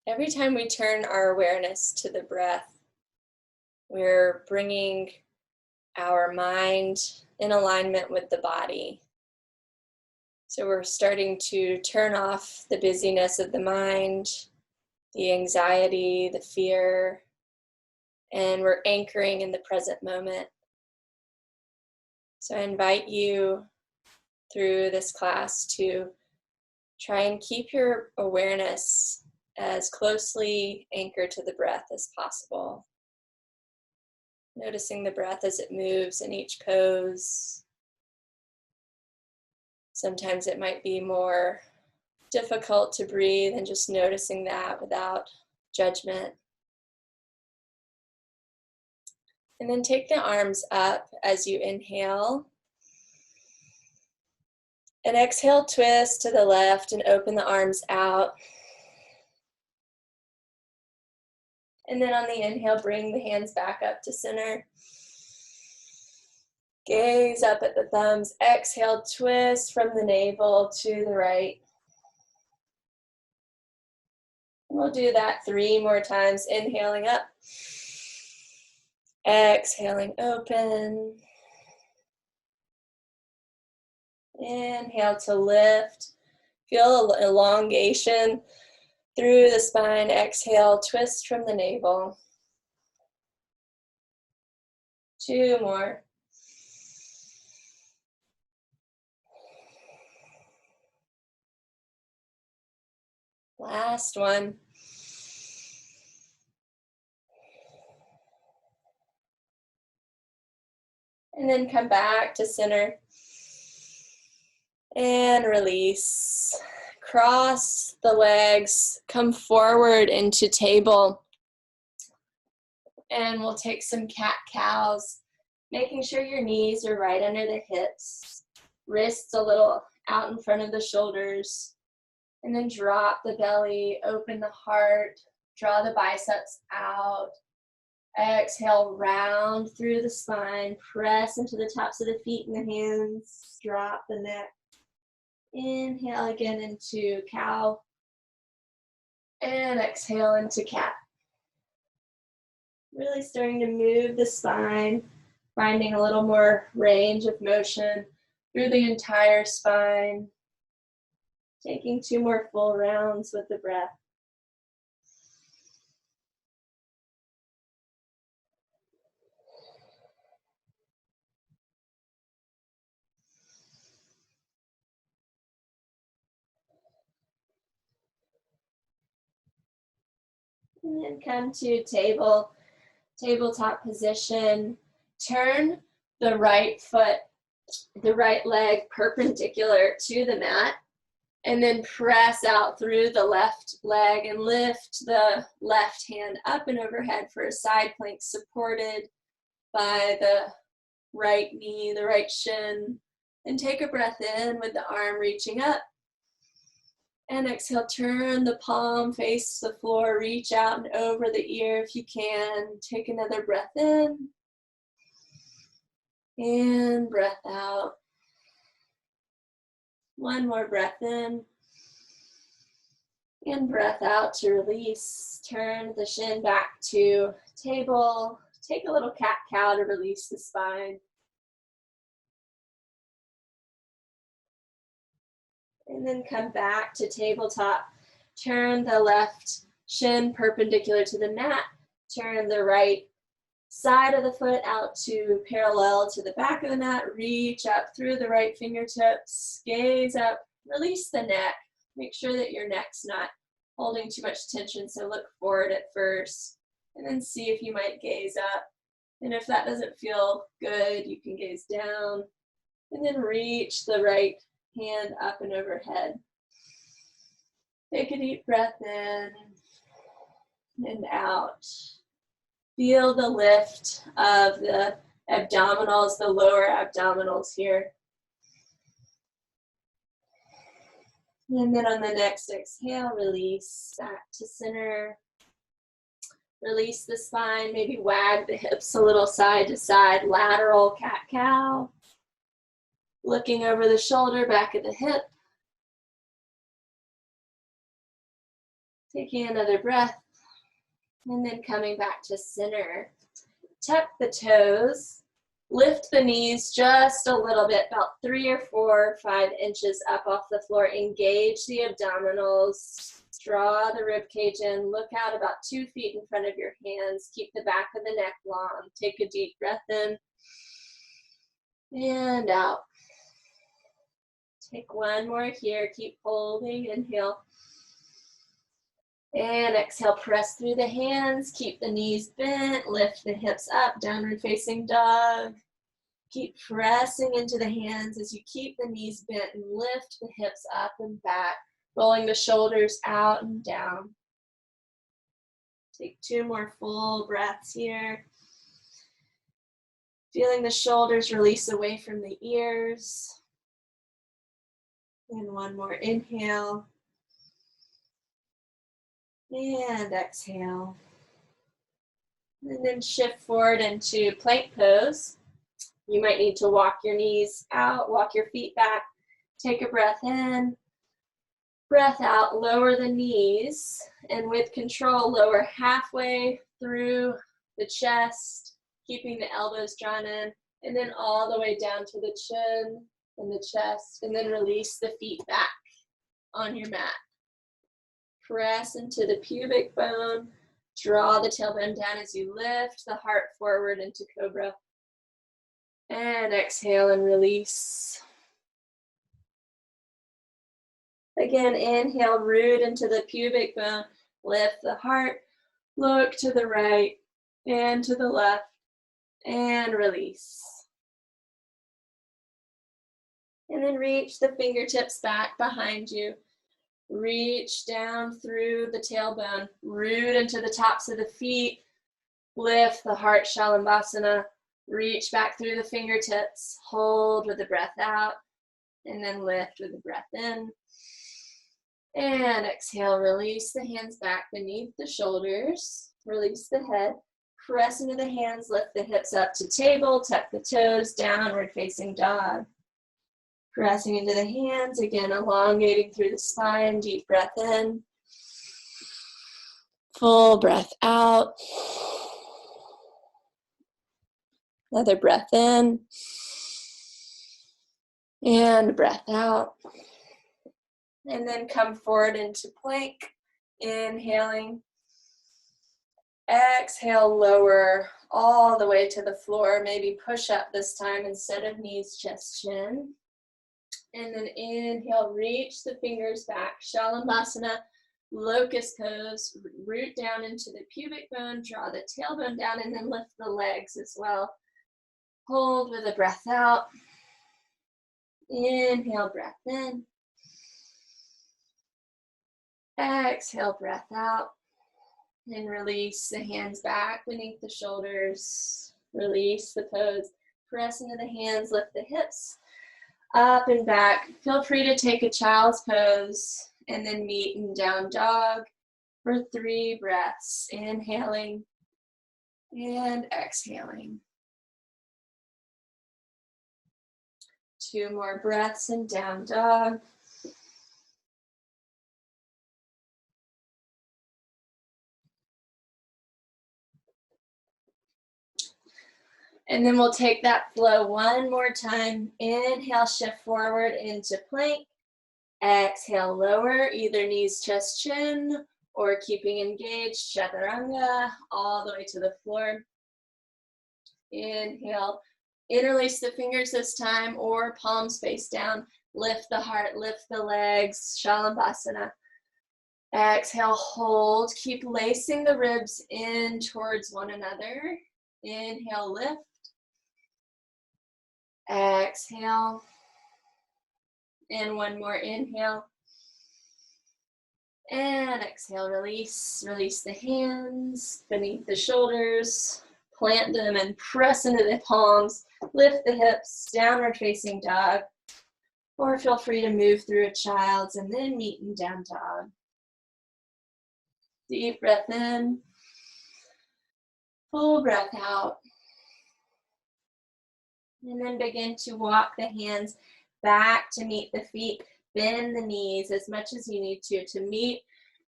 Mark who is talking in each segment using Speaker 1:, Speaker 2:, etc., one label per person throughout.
Speaker 1: Every time we turn our awareness to the breath, we're bringing our mind in alignment with the body. So we're starting to turn off the busyness of the mind, the anxiety, the fear, and we're anchoring in the present moment. So I invite you through this class to try and keep your awareness as closely anchored to the breath as possible. Noticing the breath as it moves in each pose. Sometimes it might be more difficult to breathe and just noticing that without judgment. And then take the arms up as you inhale. And exhale, twist to the left and open the arms out. And then on the inhale, bring the hands back up to center. Gaze up at the thumbs. Exhale, twist from the navel to the right. We'll do that 3 more times. Inhaling up. Exhaling, open. Inhale to lift. Feel elongation through the spine. Exhale, twist from the navel. 2 more. Last one. And then come back to center. And release. Cross the legs, come forward into table. And we'll take some cat-cows, making sure your knees are right under the hips, wrists a little out in front of the shoulders, and then drop the belly, open the heart, draw the biceps out. Exhale, round through the spine, press into the tops of the feet and the hands, drop the neck. Inhale again into cow, and exhale into cat. Really starting to move the spine, finding a little more range of motion through the entire spine. Taking 2 more full rounds with the breath. And then come to tabletop position. Turn the right foot, the right leg perpendicular to the mat, and then press out through the left leg and lift the left hand up and overhead for a side plank supported by the right knee, the right shin. And take a breath in with the arm reaching up. And exhale, turn the palm, face the floor, reach out and over the ear if you can. Take another breath in. And breath out. 1 more breath in. And breath out to release. Turn the shin back to table. Take a little cat-cow to release the spine. And then come back to tabletop. Turn the left shin perpendicular to the mat. Turn the right side of the foot out to parallel to the back of the mat. Reach up through the right fingertips. Gaze up. Release the neck. Make sure that your neck's not holding too much tension, so look forward at first. And then see if you might gaze up. And if that doesn't feel good, you can gaze down. And then reach the right hand up and overhead. Take a deep breath in and out. Feel the lift of the abdominals, the lower abdominals here. And then on the next exhale, release back to center. Release the spine, maybe wag the hips a little side to side, lateral cat-cow. Looking over the shoulder, back of the hip. Taking another breath, and then coming back to center. Tuck the toes, lift the knees just a little bit, about 3 or 4 or 5 inches up off the floor. Engage the abdominals, draw the rib cage in, look out about 2 feet in front of your hands. Keep the back of the neck long. Take a deep breath in and out. Take one more here, keep holding, inhale. And exhale, press through the hands, keep the knees bent, lift the hips up, downward facing dog. Keep pressing into the hands as you keep the knees bent and lift the hips up and back, rolling the shoulders out and down. Take 2 more full breaths here. Feeling the shoulders release away from the ears. And one more inhale. And exhale. And then shift forward into plank pose. You might need to walk your knees out, walk your feet back. Take a breath in, breath out, lower the knees, and with control, lower halfway through the chest, keeping the elbows drawn in, and then all the way down to the chin and the chest, and then release the feet back on your mat. Press into the pubic bone, draw the tailbone down as you lift the heart forward into cobra. And exhale and release. Again, inhale, root into the pubic bone, lift the heart, look to the right and to the left, and release. And then reach the fingertips back behind you. Reach down through the tailbone, root into the tops of the feet, lift the heart, Shalabhasana, reach back through the fingertips, hold with the breath out, and then lift with the breath in. And exhale, release the hands back beneath the shoulders, release the head, press into the hands, lift the hips up to table, tuck the toes, downward facing dog. Pressing into the hands, again, elongating through the spine, deep breath in. Full breath out. Another breath in. And breath out. And then come forward into plank, inhaling. Exhale, lower all the way to the floor. Maybe push up this time instead of knees, chest, chin. And then inhale, reach the fingers back, Shalabhasana, locust pose, root down into the pubic bone, draw the tailbone down, and then lift the legs as well. Hold with a breath out. Inhale, breath in. Exhale, breath out. And release the hands back beneath the shoulders. Release the pose. Press into the hands, lift the hips up and back. Feel free to take a child's pose and then meet in down dog for 3 breaths. Inhaling and exhaling. 2 more breaths in down dog. And then we'll take that flow one more time. Inhale, shift forward into plank. Exhale, lower, either knees, chest, chin, or keeping engaged, chaturanga, all the way to the floor. Inhale, interlace the fingers this time, or palms face down. Lift the heart, lift the legs, Shalabhasana. Exhale, hold. Keep lacing the ribs in towards one another. Inhale, lift. Exhale. And one more inhale. And exhale, release. Release the hands beneath the shoulders. Plant them and press into the palms. Lift the hips, downward facing dog. Or feel free to move through a child's and then meet in down dog. Deep breath in. Full breath out. And then begin to walk the hands back to meet the feet. Bend the knees as much as you need to meet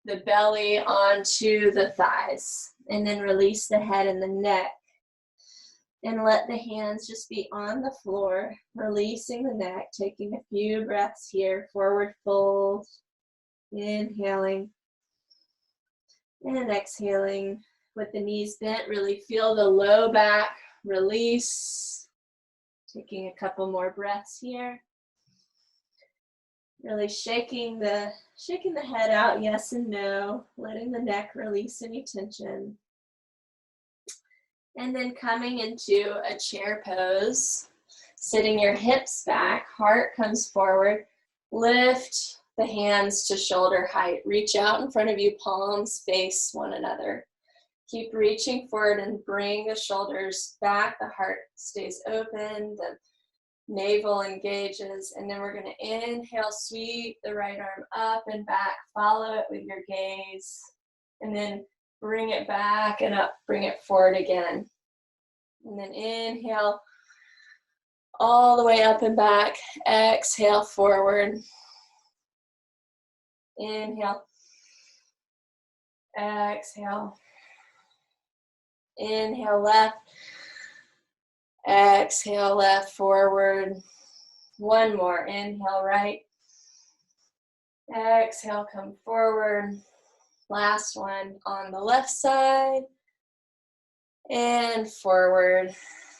Speaker 1: the belly onto the thighs. And then release the head and the neck. And let the hands just be on the floor, releasing the neck, taking a few breaths here, forward fold, inhaling, and exhaling with the knees bent. Really feel the low back release. Taking a couple more breaths here. Really shaking the head out, yes and no, letting the neck release any tension. And then coming into a chair pose, sitting your hips back, heart comes forward, lift the hands to shoulder height, reach out in front of you, palms face one another. Keep reaching forward and bring the shoulders back, the heart stays open, the navel engages, and then we're gonna inhale, sweep the right arm up and back, follow it with your gaze, and then bring it back and up, bring it forward again. And then inhale all the way up and back. Exhale forward. Inhale. Exhale. Inhale left. Exhale left forward. One more. Inhale right. Exhale, come forward. Last one on the left side. And forward.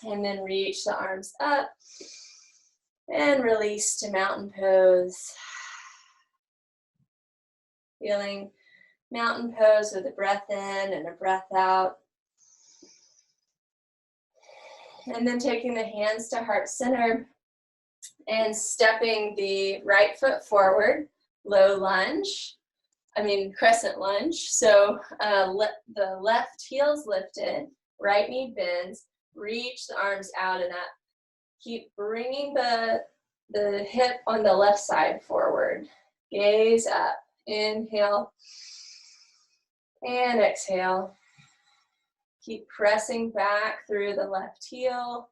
Speaker 1: And then reach the arms up. And release to mountain pose. Feeling mountain pose with a breath in and a breath out. And then taking the hands to heart center and stepping the right foot forward, low lunge. Crescent lunge. So the left heel's lifted, right knee bends, reach the arms out and up. Keep bringing the hip on the left side forward. Gaze up. Inhale and exhale. Keep pressing back through the left heel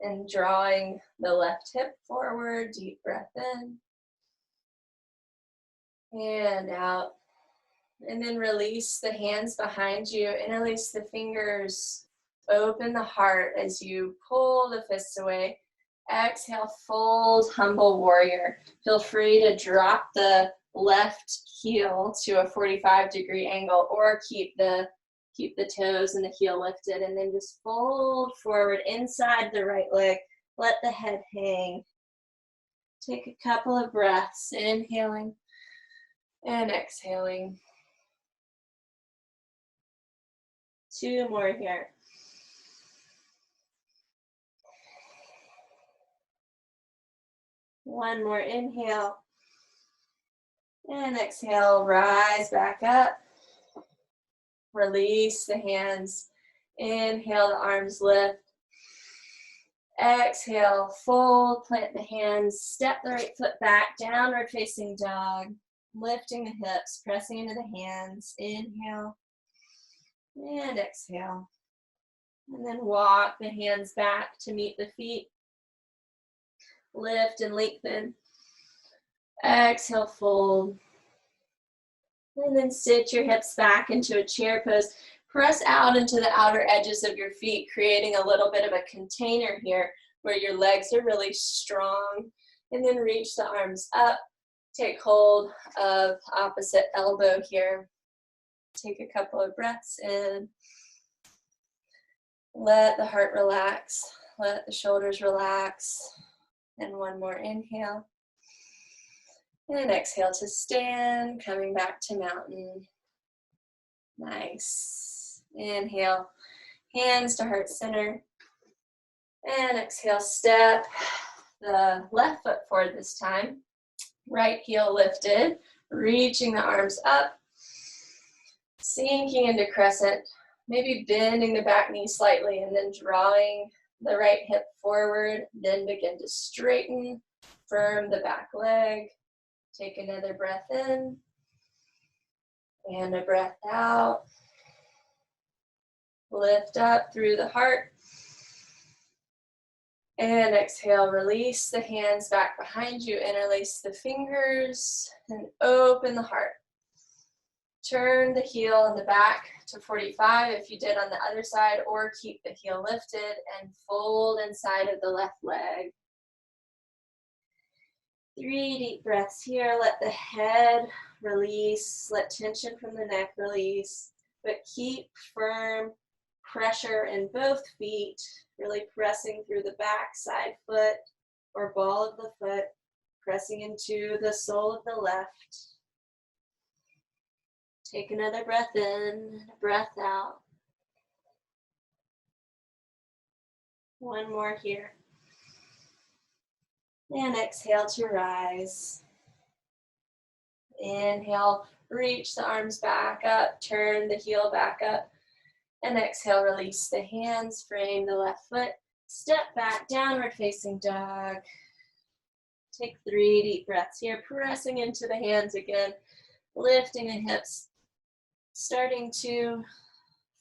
Speaker 1: and drawing the left hip forward. Deep breath in and out. And then release the hands behind you, interlace the fingers, open the heart as you pull the fists away. Exhale, fold, humble warrior. Feel free to drop the left heel to a 45-degree angle or keep the toes and the heel lifted, and then just fold forward inside the right leg. Let the head hang. Take a couple of breaths, inhaling and exhaling. Two more here. One more inhale. And exhale, rise back up. Release the hands. Inhale, the arms lift. Exhale, fold, plant the hands, step the right foot back, downward facing dog. Lifting the hips, pressing into the hands. Inhale and exhale. And then walk the hands back to meet the feet. Lift and lengthen. Exhale, fold. And then sit your hips back into a chair pose. Press out into the outer edges of your feet, creating a little bit of a container here where your legs are really strong. And then reach the arms up. Take hold of opposite elbow here. Take a couple of breaths in. Let the heart relax. Let the shoulders relax. And one more inhale. And exhale to stand, coming back to mountain. Nice. Inhale, hands to heart center. And exhale, step the left foot forward this time. Right heel lifted, reaching the arms up. Sinking into crescent, maybe bending the back knee slightly and then drawing the right hip forward. Then begin to straighten, firm the back leg. Take another breath in and a breath out. Lift up through the heart. And exhale, release the hands back behind you, interlace the fingers, and open the heart. Turn the heel in the back to 45 if you did on the other side, or keep the heel lifted and fold inside of the left leg. 3 deep breaths here. Let the head release, let tension from the neck release, but keep firm pressure in both feet, really pressing through the back side foot or ball of the foot, pressing into the sole of the left. Take another breath in, breath out. One more here. And exhale to rise. Inhale, reach the arms back up, turn the heel back up. And exhale, release the hands, frame the left foot. Step back, downward facing dog. Take 3 deep breaths here, pressing into the hands again, lifting the hips, starting to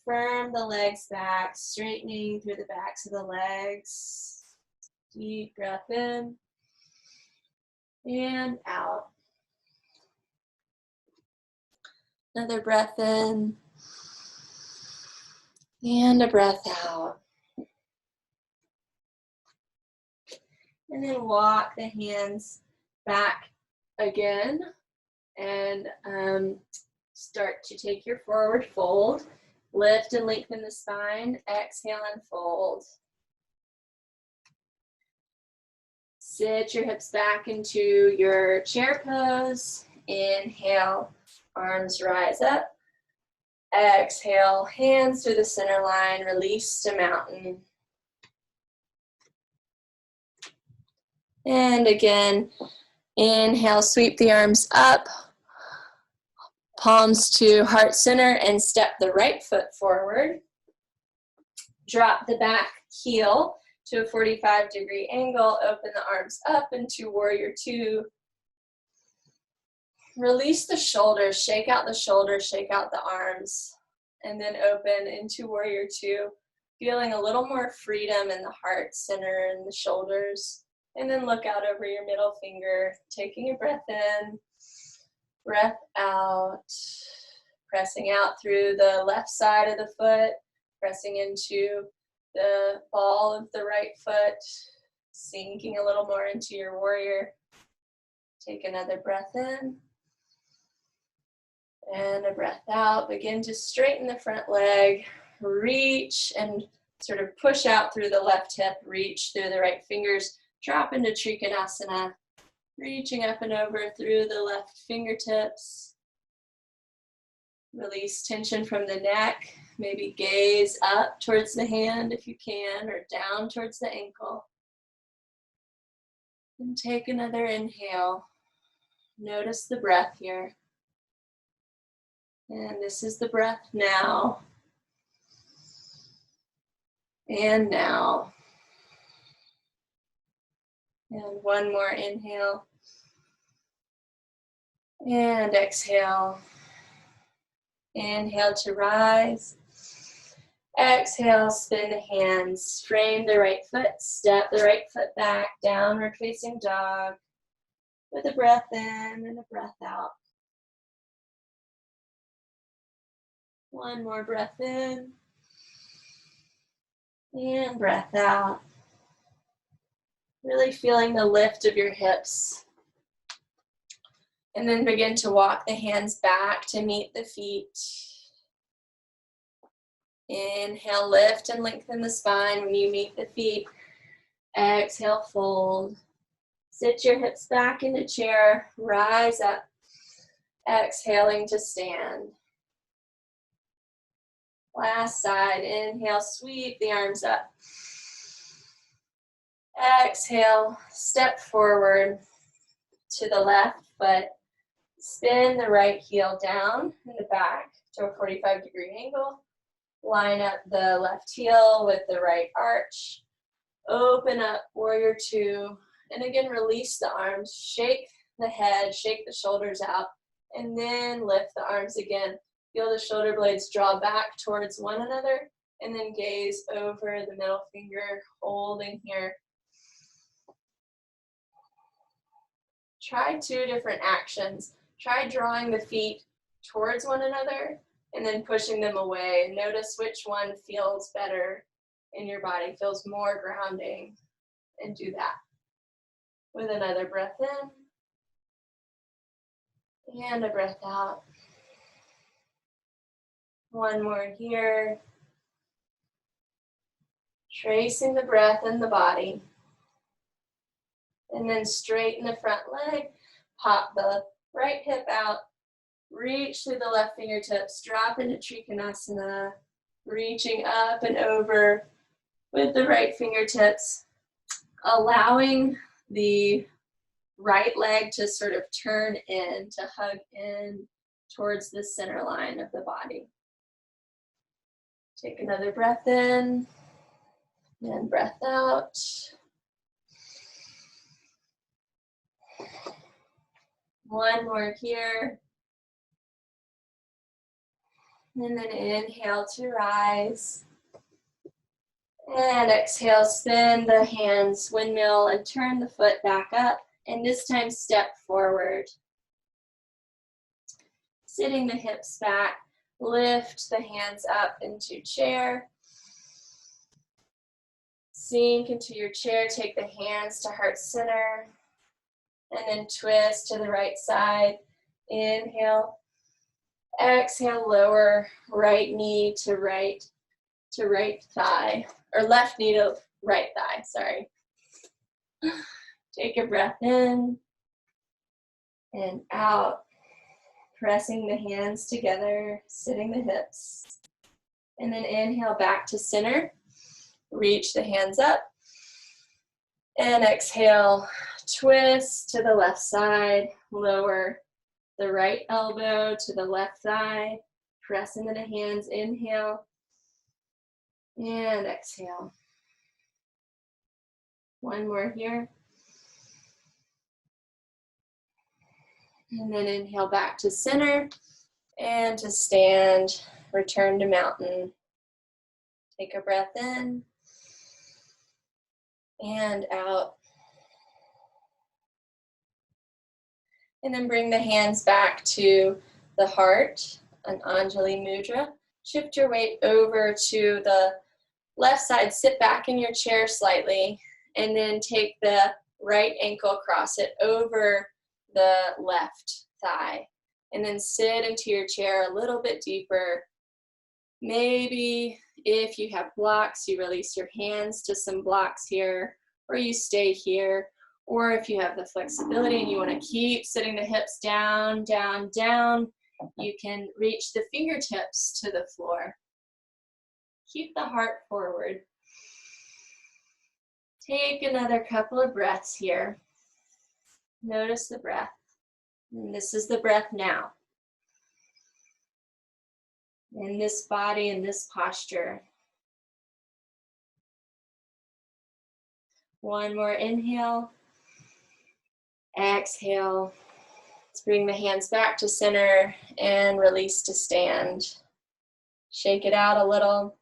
Speaker 1: firm the legs back, straightening through the backs of the legs. Deep breath in and out. Another breath in and a breath out. And then walk the hands back again and start to take your forward fold. Lift and lengthen the spine. Exhale and fold. Sit your hips back into your chair pose. Inhale, arms rise up. Exhale, hands through the center line. Release to mountain. And again, inhale, sweep the arms up. Palms to heart center and step the right foot forward. Drop the back heel to a 45-degree angle. Open the arms up into warrior two. Release the shoulders, shake out the shoulders, shake out the arms, and then open into warrior two, feeling a little more freedom in the heart center and the shoulders. And then look out over your middle finger, taking a breath in, breath out, pressing out through the left side of the foot, pressing into the ball of the right foot, sinking a little more into your warrior. Take another breath in and a breath out. Begin to straighten the front leg, reach and sort of push out through the left hip, reach through the right fingers, drop into Trikonasana, reaching up and over through the left fingertips. Release tension from the neck. Maybe gaze up towards the hand if you can, or down towards the ankle. And take another inhale. Notice the breath here. And this is the breath now. And now. And one more inhale. And exhale. Inhale to rise. Exhale, spin the hands. Frame the right foot. Step the right foot back. Downward facing dog. With a breath in and a breath out. One more breath in. And breath out. Really feeling the lift of your hips. And then begin to walk the hands back to meet the feet. Inhale, lift and lengthen the spine when you meet the feet. Exhale, fold. Sit your hips back into chair. Rise up. Exhaling to stand. Last side. Inhale, sweep the arms up. Exhale, step forward to the left foot. Spin the right heel down in the back to a 45-degree angle. Line up the left heel with the right arch. Open up, warrior two. And again, release the arms. Shake the head, shake the shoulders out. And then lift the arms again. Feel the shoulder blades draw back towards one another. And then gaze over the middle finger, holding here. Try 2 different actions. Try drawing the feet towards one another and then pushing them away. Notice which one feels better in your body, feels more grounding, and do that. With another breath in and a breath out. One more here. Tracing the breath in the body. And then straighten the front leg. Pop the right hip out. Reach through the left fingertips. Drop into Trikonasana. Reaching up and over with the right fingertips. Allowing the right leg to sort of turn in, to hug in towards the center line of the body. Take another breath in and breath out. One more here. And then inhale to rise. And exhale, spin the hands, windmill, and turn the foot back up. And this time step forward. Sitting the hips back, lift the hands up into chair. Sink into your chair, take the hands to heart center. And then twist to the right side. Inhale. Exhale, lower right knee to right thigh. Or left knee to right thigh, sorry. Take a breath in and out. Pressing the hands together, sitting the hips. And then inhale back to center. Reach the hands up. And exhale, twist to the left side. Lower the right elbow to the left thigh. Press into the hands, inhale. And exhale. One more here. And then inhale back to center. And to stand, return to mountain. Take a breath in. And out. And then bring the hands back to the heart, an Anjali Mudra. Shift your weight over to the left side, sit back in your chair slightly, and then take the right ankle, cross it over the left thigh. And then sit into your chair a little bit deeper. Maybe if you have blocks, you release your hands to some blocks here, or you stay here. Or if you have the flexibility and you want to keep sitting the hips down, down, down, you can reach the fingertips to the floor. Keep the heart forward. Take another couple of breaths here. Notice the breath. And this is the breath now. In this body, in this posture. One more inhale. Exhale. Let's bring the hands back to center and release to stand. Shake it out a little.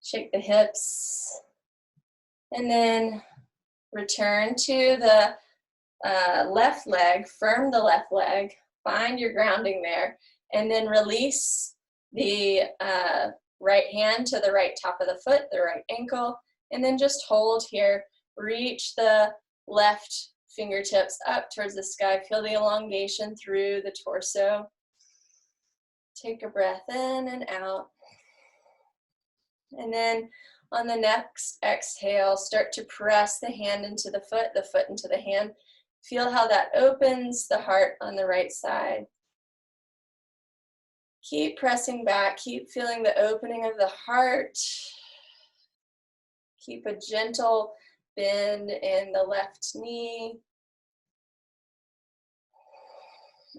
Speaker 1: Shake the hips. And then return to the left leg. Firm the left leg. Find your grounding there. And then release the right hand to the right top of the foot, the right ankle. And then just hold here. Reach the left fingertips up towards the sky. Feel the elongation through the torso. Take a breath in and out. And then on the next exhale, start to press the hand into the foot into the hand. Feel how that opens the heart on the right side. Keep pressing back. Keep feeling the opening of the heart. Keep a gentle bend in the left knee.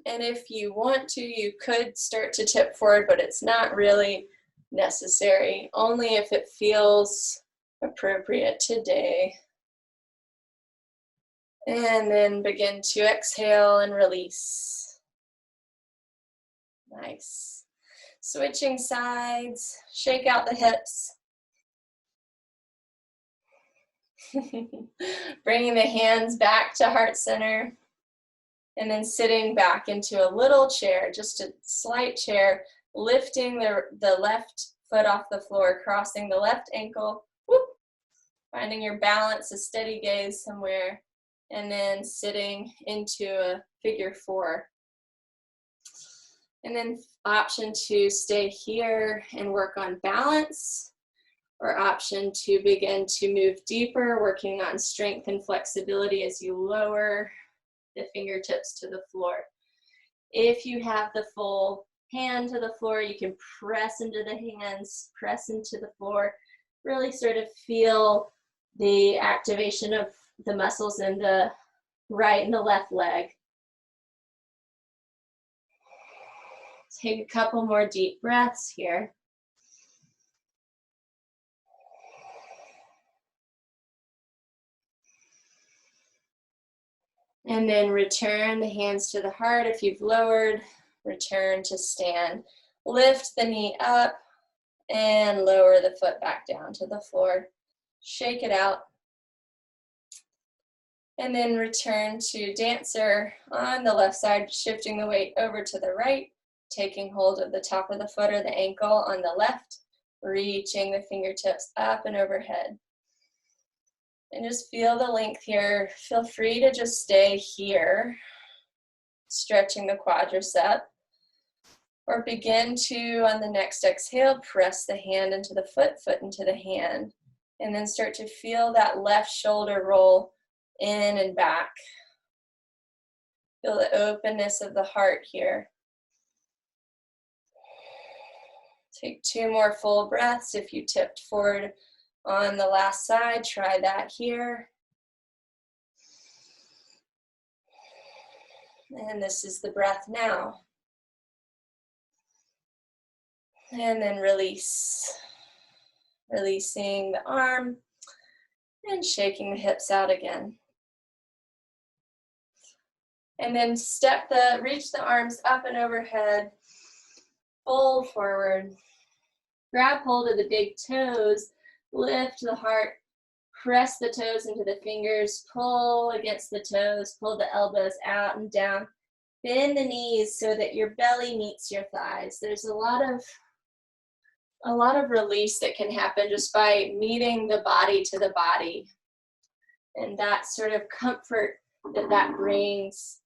Speaker 1: And if you want to, you could start to tip forward, but it's not really necessary, only if it feels appropriate today. And then begin to exhale and release. Nice. Switching sides, shake out the hips. Bringing the hands back to heart center. And then sitting back into a little chair, just a slight chair, lifting the left foot off the floor, crossing the left ankle, whoop, finding your balance, a steady gaze somewhere, and then sitting into a figure 4. And then option to stay here and work on balance, or option to begin to move deeper, working on strength and flexibility as you lower the fingertips to the floor. If you have the full hand to the floor, you can press into the hands, press into the floor, really sort of feel the activation of the muscles in the right and the left leg. Take a couple more deep breaths here. And then return the hands to the heart. If you've lowered, return to stand. Lift the knee up and lower the foot back down to the floor. Shake it out. And then return to dancer on the left side, shifting the weight over to the right, taking hold of the top of the foot or the ankle on the left, reaching the fingertips up and overhead. And just feel the length here. Feel free to just stay here, stretching the quadricep. Or begin to, on the next exhale, press the hand into the foot, foot into the hand. And then start to feel that left shoulder roll in and back. Feel the openness of the heart here. Take 2 more full breaths. If you tipped forward on the last side, try that here. And this is the breath now. And then release. Releasing the arm and shaking the hips out again. And then reach the arms up and overhead, fold forward. Grab hold of the big toes, lift the heart, press the toes into the fingers, pull against the toes, pull the elbows out and down. Bend the knees so that your belly meets your thighs. There's a lot of release that can happen just by meeting the body to the body. And that sort of comfort that brings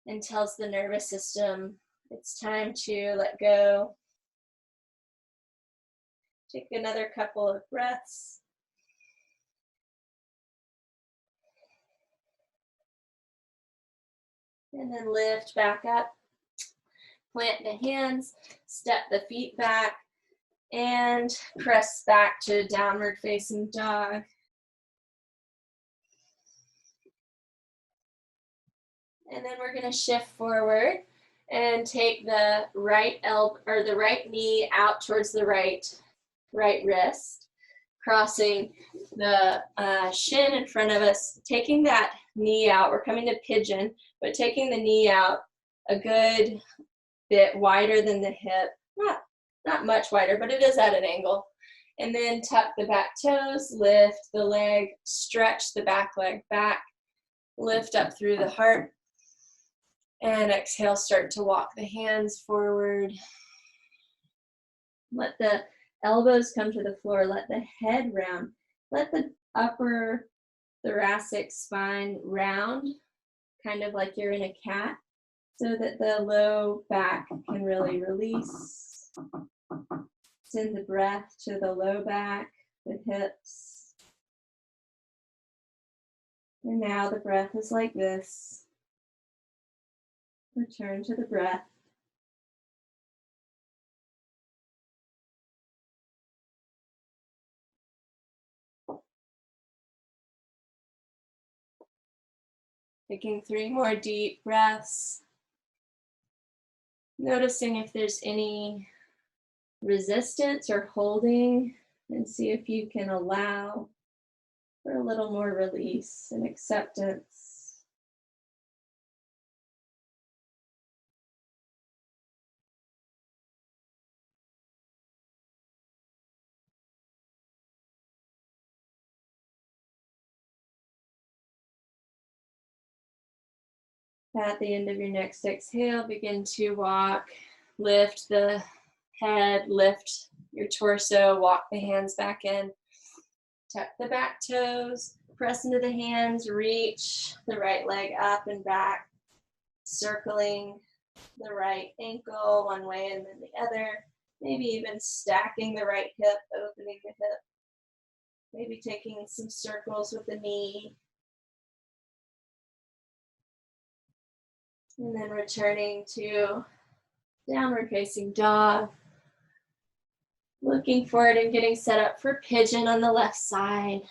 Speaker 1: and tells the nervous system it's time to let go. Take another couple of breaths. And then lift back up. Plant the hands, step the feet back, and press back to downward facing dog. And then we're going to shift forward and take the right elbow or the right knee out towards the right wrist, crossing the shin in front of us, taking that knee out. We're coming to pigeon, but taking the knee out a good bit wider than the hip, not much wider, but it is at an angle. And then tuck the back toes, lift the leg, stretch the back leg back, lift up through the heart. And exhale, start to walk the hands forward. Let the elbows come to the floor. Let the head round. Let the upper thoracic spine round, kind of like you're in a cat, so that the low back can really release. Send the breath to the low back, the hips. And now the breath is like this. Return to the breath. Taking 3 more deep breaths. Noticing if there's any resistance or holding, and see if you can allow for a little more release and acceptance. At the end of your next exhale, begin to walk, lift the head, lift your torso, walk the hands back in, tuck the back toes, press into the hands, reach the right leg up and back, circling the right ankle one way and then the other, maybe even stacking the right hip, opening the hip, maybe taking some circles with the knee, and then returning to downward facing dog. Looking forward and getting set up for pigeon on the left side.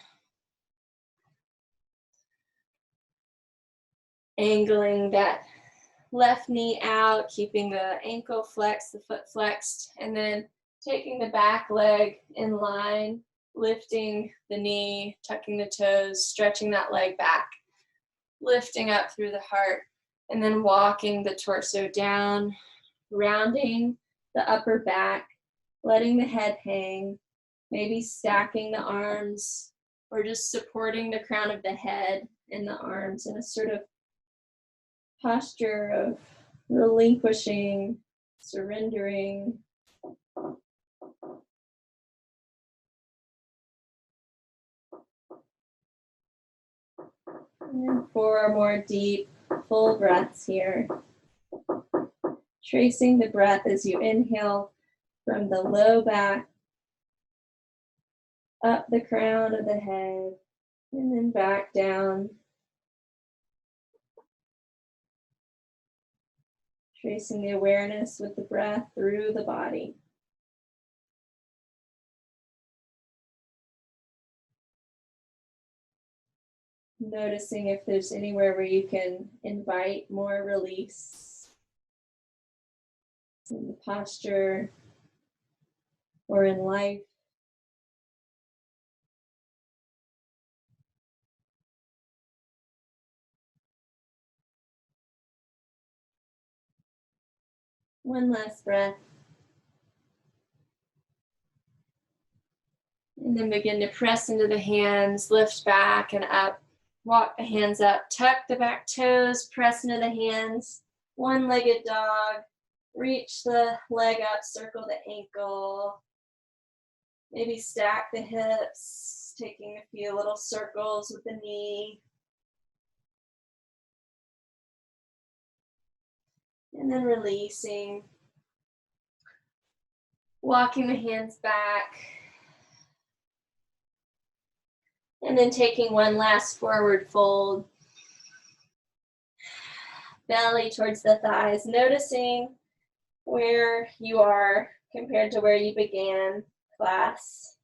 Speaker 1: Angling that left knee out, keeping the ankle flexed, the foot flexed, and then taking the back leg in line, lifting the knee, tucking the toes, stretching that leg back, lifting up through the heart, and then walking the torso down, rounding the upper back, letting the head hang, maybe stacking the arms or just supporting the crown of the head and the arms in a sort of posture of relinquishing, surrendering. And 4 more deep, full breaths here. Tracing the breath as you inhale from the low back, up the crown of the head, and then back down. Tracing the awareness with the breath through the body. Noticing if there's anywhere where you can invite more release in the posture or in life. One last breath. And then begin to press into the hands, lift back and up. Walk the hands up, tuck the back toes, press into the hands. One-legged dog. Reach the leg up, circle the ankle. Maybe stack the hips, taking a few little circles with the knee. And then releasing. Walking the hands back. And then taking one last forward fold. Belly towards the thighs, noticing where you are compared to where you began class.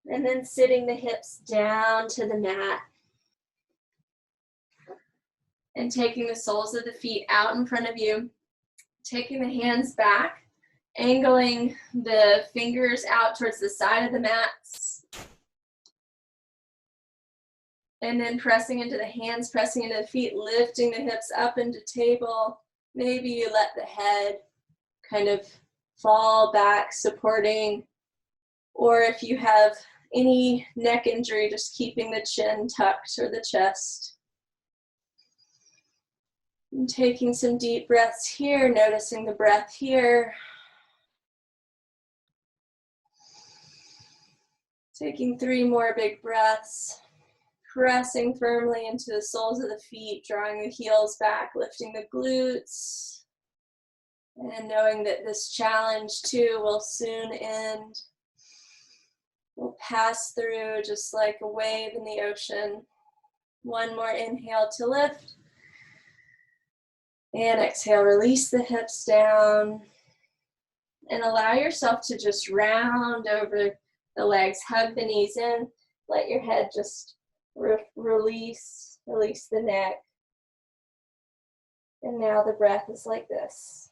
Speaker 1: And then sitting the hips down to the mat. And taking the soles of the feet out in front of you. Taking the hands back, angling the fingers out towards the side of the mats. And then pressing into the hands, pressing into the feet, lifting the hips up into table. Maybe you let the head kind of fall back, supporting. Or if you have any neck injury, just keeping the chin tucked or the chest. And taking some deep breaths here, noticing the breath here. Taking 3 more big breaths. Pressing firmly into the soles of the feet, drawing the heels back, lifting the glutes. And knowing that this challenge too will soon end. We'll pass through just like a wave in the ocean. One more inhale to lift. And exhale, release the hips down. And allow yourself to just round over the legs. Hug the knees in. Let your head just release the neck. And now the breath is like this.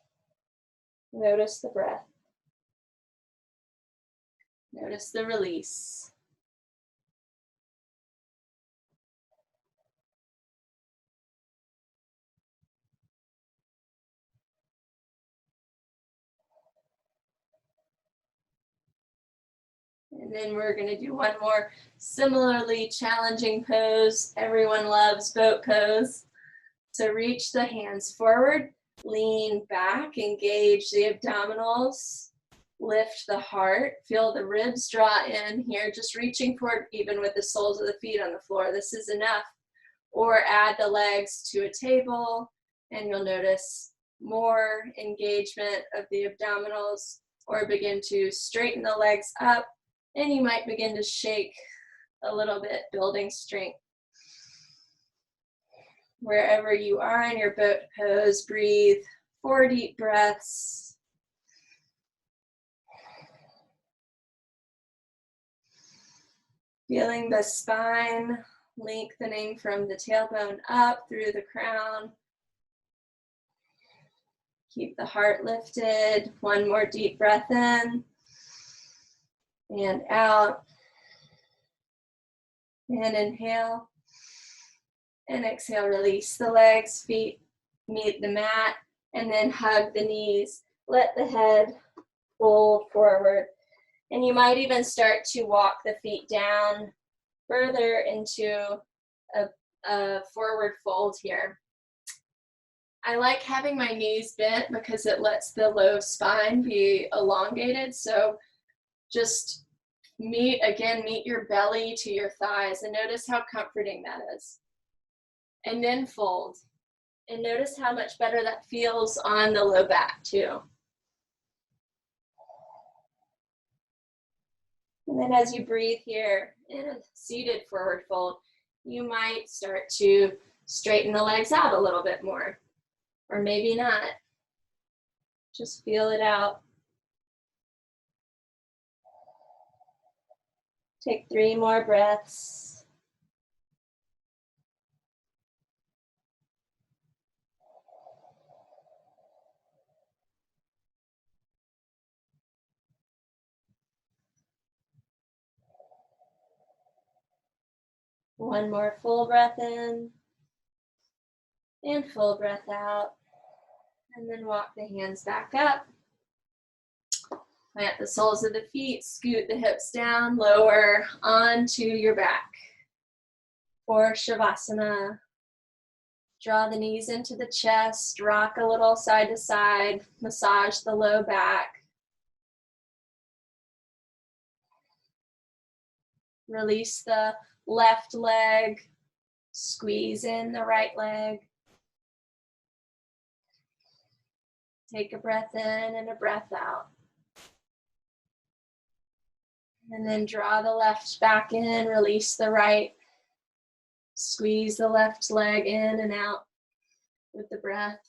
Speaker 1: Notice the breath. Notice the release. And then we're going to do one more similarly challenging pose. Everyone loves boat pose. So reach the hands forward, lean back, engage the abdominals, lift the heart, feel the ribs draw in here, just reaching forward even with the soles of the feet on the floor. This is enough. Or add the legs to a table and you'll notice more engagement of the abdominals, or begin to straighten the legs up and you might begin to shake a little bit, building strength. Wherever you are in your boat pose, breathe 4 deep breaths. Feeling the spine lengthening from the tailbone up through the crown. Keep the heart lifted. One more deep breath in and out. And inhale. And exhale, release the legs, feet meet the mat, and then hug the knees. Let the head fold forward. And you might even start to walk the feet down further into a forward fold here. I like having my knees bent because it lets the low spine be elongated. So just meet your belly to your thighs and notice how comforting that is. And then fold. And notice how much better that feels on the low back too. And then as you breathe here in a seated forward fold, you might start to straighten the legs out a little bit more. Or maybe not. Just feel it out. Take 3 more breaths. One more full breath in and full breath out. And then walk the hands back up. Plant the soles of the feet, scoot the hips down, lower onto your back. For Shavasana, draw the knees into the chest, rock a little side to side, massage the low back. Release the left leg, squeeze in the right leg. Take a breath in and a breath out. And then draw the left back in, release the right. Squeeze the left leg in and out with the breath.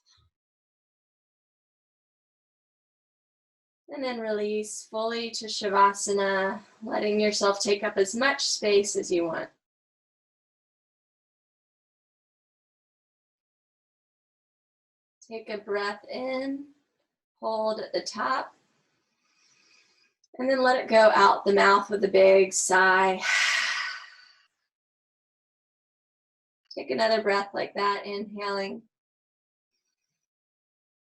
Speaker 1: And then release fully to Shavasana, letting yourself take up as much space as you want. Take a breath in, hold at the top, and then let it go out the mouth with a big sigh. Take another breath like that, inhaling,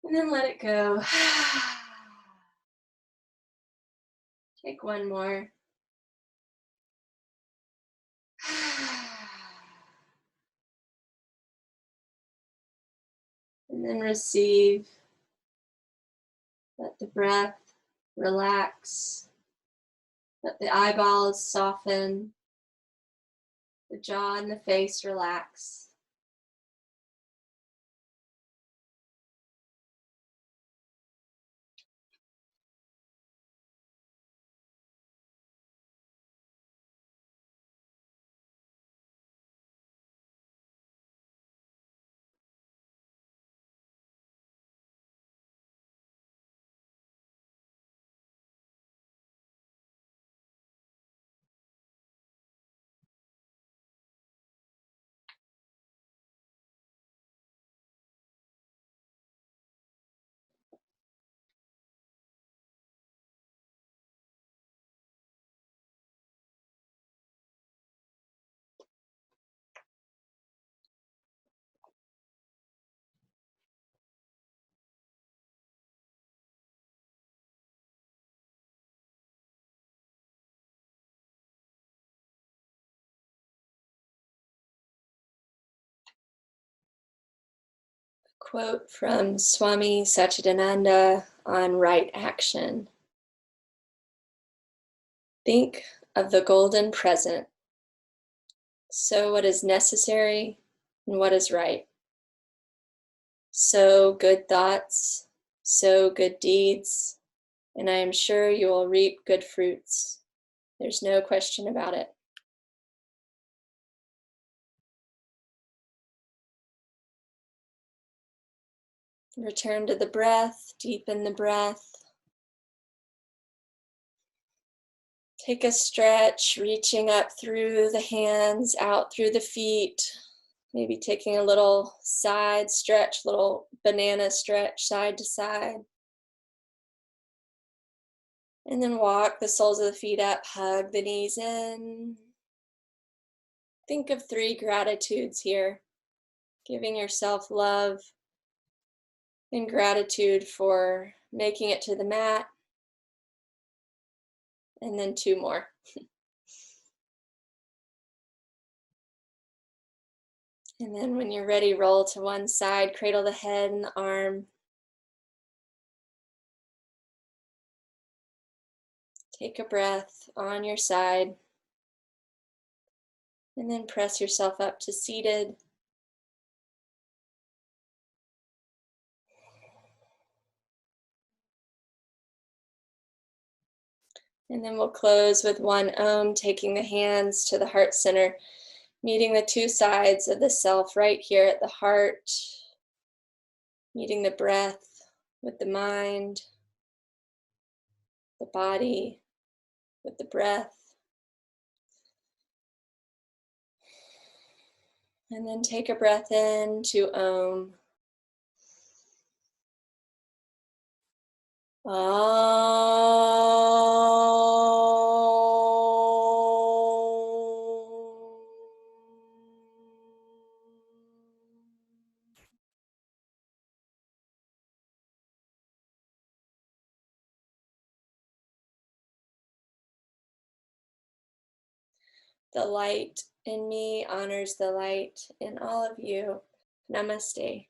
Speaker 1: and then let it go. Take one more. And then receive. Let the breath relax. Let the eyeballs soften. The jaw and the face relax. Quote from Swami Satchidananda on right action. Think of the golden present. Sow what is necessary and what is right. Sow good thoughts, sow good deeds, and I am sure you will reap good fruits. There's no question about it. Return to the breath, deepen the breath. Take a stretch, reaching up through the hands, out through the feet. Maybe taking a little side stretch, little banana stretch side to side. And then walk the soles of the feet up, hug the knees in. Think of 3 gratitudes here. Giving yourself love and gratitude for making it to the mat. And then 2 more. And then when you're ready, roll to one side, cradle the head and the arm. Take a breath on your side. And then press yourself up to seated. And then we'll close with one Om, taking the hands to the heart center, meeting the 2 sides of the self right here at the heart, meeting the breath with the mind, the body with the breath. And then take a breath in to Om. The light in me honors the light in all of you. Namaste.